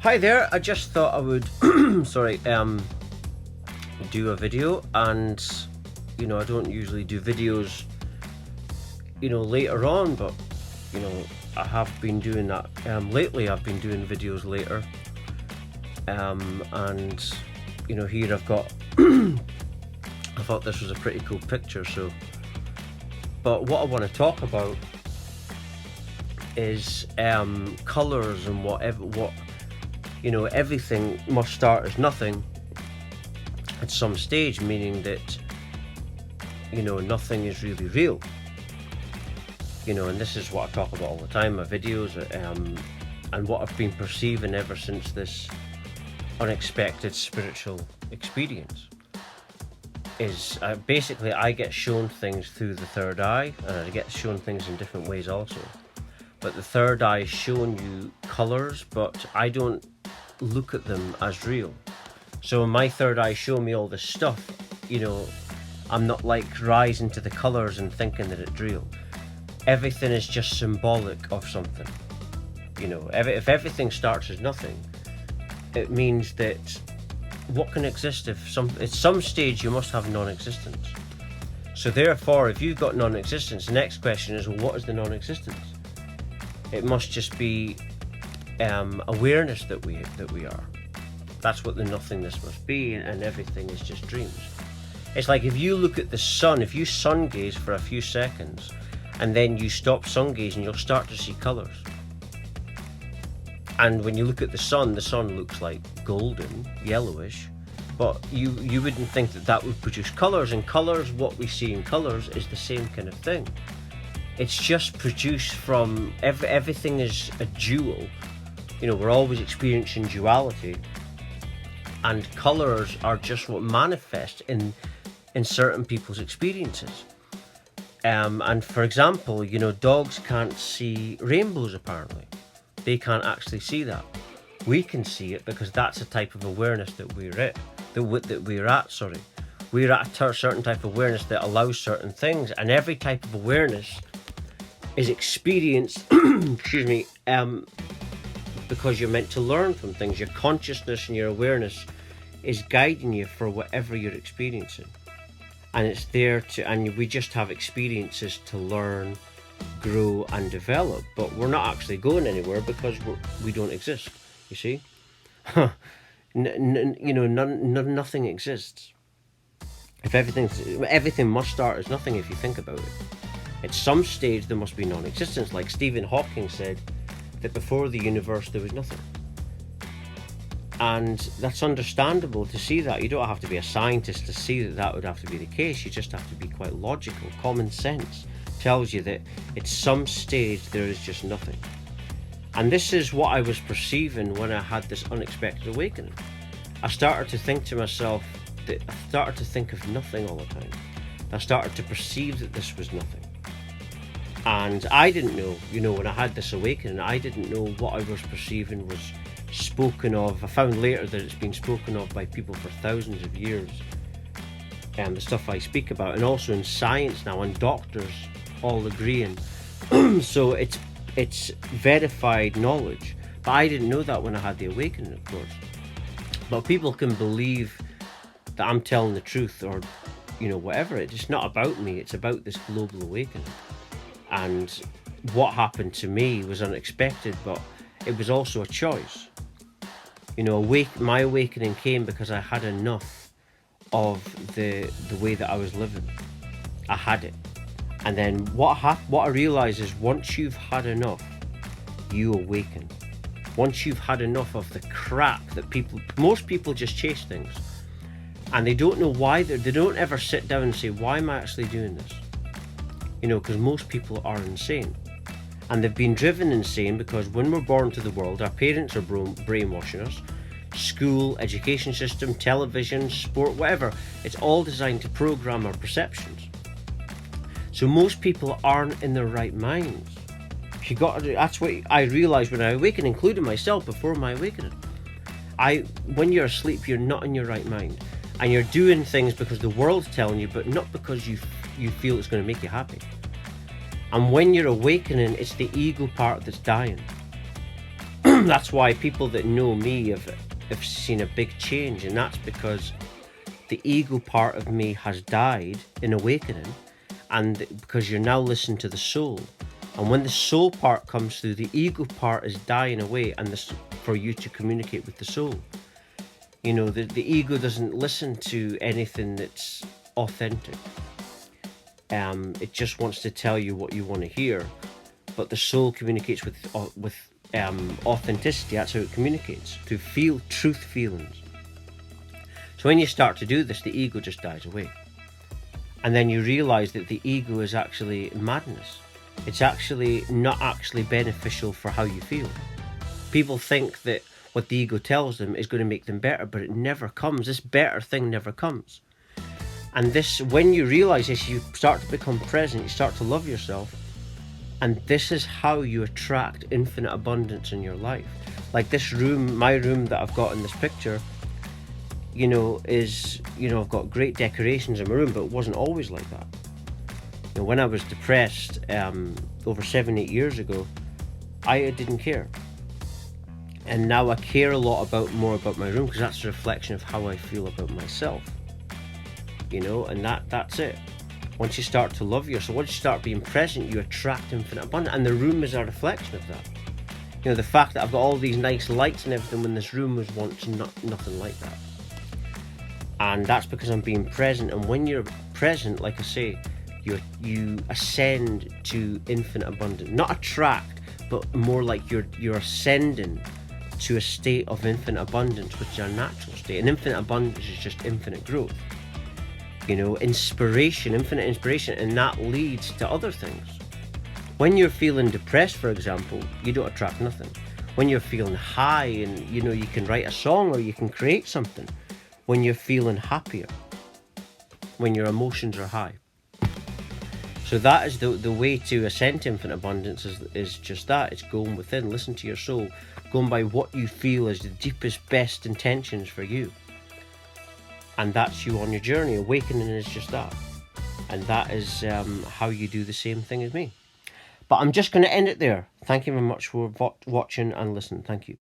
Hi there, I just thought I would do a video, and I don't usually do videos later on, but I have been doing that lately. I've been doing videos later, and here I've got I thought this was a pretty cool picture. But what I want to talk about is colors and everything must start as nothing at some stage, meaning that nothing is really real. And this is what I talk about all the time in my videos, and what I've been perceiving ever since this unexpected spiritual experience is basically I get shown things through the third eye, and I get shown things in different ways also. But the third eye is showing you colors, but I don't look at them as real. So my third eye showing me all this stuff, I'm not like rising to the colors and thinking that it's real. Everything is just symbolic of something. If everything starts as nothing, it means that what can exist at some stage you must have non-existence. So therefore, if you've got non-existence, the next question is, well, what is the non-existence? It must just be awareness that we are. That's what the nothingness must be, and everything is just dreams. It's like if you look at the sun, if you sun gaze for a few seconds and then you stop sun gazing, you'll start to see colors. And when you look at the sun looks like golden, yellowish, but you wouldn't think that would produce colors. And colors, what we see in colors is the same kind of thing. It's just produced from everything is a dual. We're always experiencing duality, and colors are just what manifest in certain people's experiences. And for example, dogs can't see rainbows apparently. They can't actually see that. We can see it because that's a type of awareness that we're at. We're at a certain type of awareness that allows certain things, and every type of awareness is experienced because you're meant to learn from things. Your consciousness and your awareness is guiding you for whatever you're experiencing, and it's there and we just have experiences to learn, grow and develop, but we're not actually going anywhere because we don't exist, you see. Nothing exists. If everything must start as nothing, if you think about it. At some stage there must be non-existence, like Stephen Hawking said that before the universe there was nothing. And that's understandable to see that. You don't have to be a scientist to see that would have to be the case. You just have to be quite logical. Common sense tells you that at some stage there is just nothing. And this is what I was perceiving when I had this unexpected awakening. I started to think to myself that I started to think of nothing all the time. I started to perceive that this was nothing. And I didn't know, when I had this awakening, I didn't know what I was perceiving was spoken of. I found later that it's been spoken of by people for thousands of years, the stuff I speak about, and also in science now, and doctors all agreeing. So it's verified knowledge, but I didn't know that when I had the awakening, of course. But people can believe that I'm telling the truth, or whatever. It's not about me, it's about this global awakening. And what happened to me was unexpected, but it was also a choice. My awakening came because I had enough of the way that I was living. I had it. And then what I realized is, once you've had enough, you awaken. Once you've had enough of the crap that most people just chase things, and they don't know why. They don't ever sit down and say, why am I actually doing this? Because most people are insane. And they've been driven insane because when we're born to the world, our parents are brainwashing us. School, education system, television, sport, whatever. It's all designed to program our perceptions. So most people aren't in their right minds. That's what I realized when I awakened, including myself before my awakening. When you're asleep, you're not in your right mind. And you're doing things because the world's telling you, but not because you feel it's going to make you happy. And when you're awakening, it's the ego part that's dying. That's why people that know me have seen a big change, and that's because the ego part of me has died in awakening, and because you're now listening to the soul. And when the soul part comes through, the ego part is dying away, and this for you to communicate with the soul. You know, the ego doesn't listen to anything that's authentic. It just wants to tell you what you want to hear, but the soul communicates with authenticity. That's how it communicates, through truth feelings. So when you start to do this, the ego just dies away, and then you realize that the ego is actually madness. It's actually not actually beneficial for how you feel. People think that what the ego tells them is going to make them better, but it never comes. This better thing never comes. And this, when you realize this, you start to become present, you start to love yourself, and this is how you attract infinite abundance in your life. Like this room, my room that I've got in this picture, you know, is, you know, I've got great decorations in my room, but it wasn't always like that. You know, when I was depressed over 7-8 years ago, I didn't care. And now I care a lot more about my room, because that's a reflection of how I feel about myself. You know, and that's it. Once you start to love yourself, once you start being present, you attract infinite abundance, and the room is a reflection of that. You know, the fact that I've got all these nice lights and everything, when this room was once nothing like that. And that's because I'm being present. And when you're present, like I say, you ascend to infinite abundance. Not attract, but more like you're ascending to a state of infinite abundance, which is a natural state. And infinite abundance is just infinite growth. You know, inspiration, infinite inspiration, and that leads to other things. When you're feeling depressed, for example, you don't attract nothing. When you're feeling high, and you know, you can write a song or you can create something. When you're feeling happier, when your emotions are high. So that is the way to ascend to infinite abundance, is just that. It's going within, listen to your soul, going by what you feel is the deepest, best intentions for you. And that's you on your journey. Awakening is just that. And that is how you do the same thing as me. But I'm just going to end it there. Thank you very much for watching and listening. Thank you.